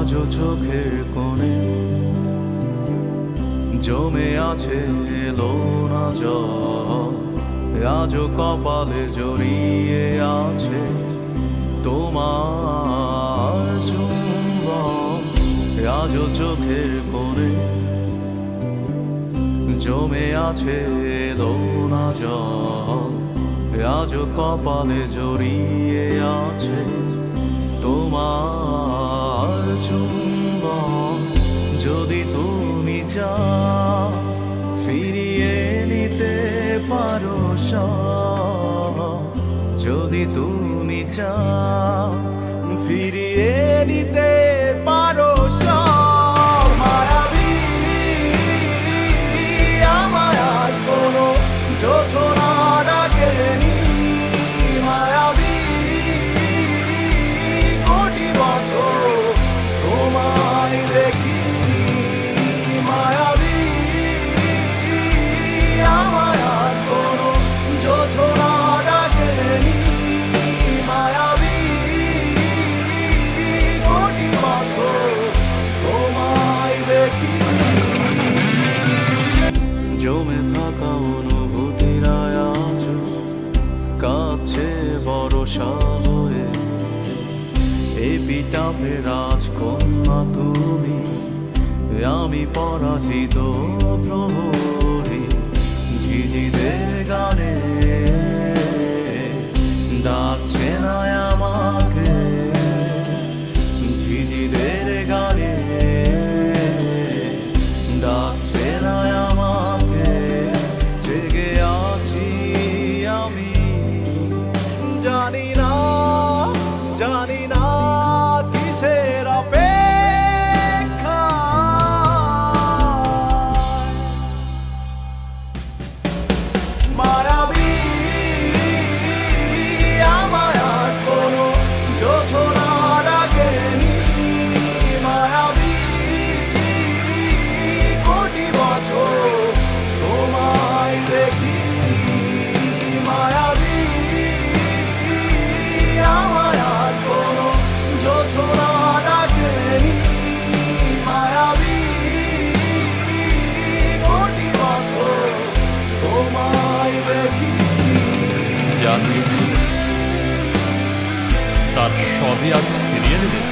আজও চোখের কোণে জমে আছে এলো না জল, আজও কপালে জড়িয়ে আছে তোমার চুম্বন। আজও চোখের কোণে জমে আছে এলো না জল, আজও কপালে জড়িয়ে আছে তোমার চুম্বন। যদি তুমি চাও ফিরিয়ে নিতে পারো সব, যদি তুমি চাও ফিরিয়ে নিতে পারো সব। মায়াবী আমায় আর কোনো জোছনা ডাকেনি, মায়াবী কোটি বছর তোমায় দেখিনি, মায়াবী আমায় আর কোনো জোছনা ডাকেনি, মায়াবী কোটি বছর তোমায় দেখিনি। জমে থাকা অনুভূতিরা আজ কাছে ভরসা হয়ে, এপিটাফে রাজকন্যা তুমি, আমি পরাজিত প্রহরী। ঝিঝিদের গানে ডাকছে না আমাকে, ঝিঝিদের গানে ডাকছে না আমাকে। জেগে আছি আমি, জানি না জানি না কিসের অপেক্ষা। মায়াবী আমায় আর কোনো জোছনা ডাকেনি, মায়াবী কোটি বছর তোমায় দেখিনি, মায়াবী আমায় আর কোনো জোছনা ডাকেনি, মায়াবী কোটি বছর তোমায় দেখিনি। যা হয়েছে তার সবই আজ ফিরিয়ে দেবে।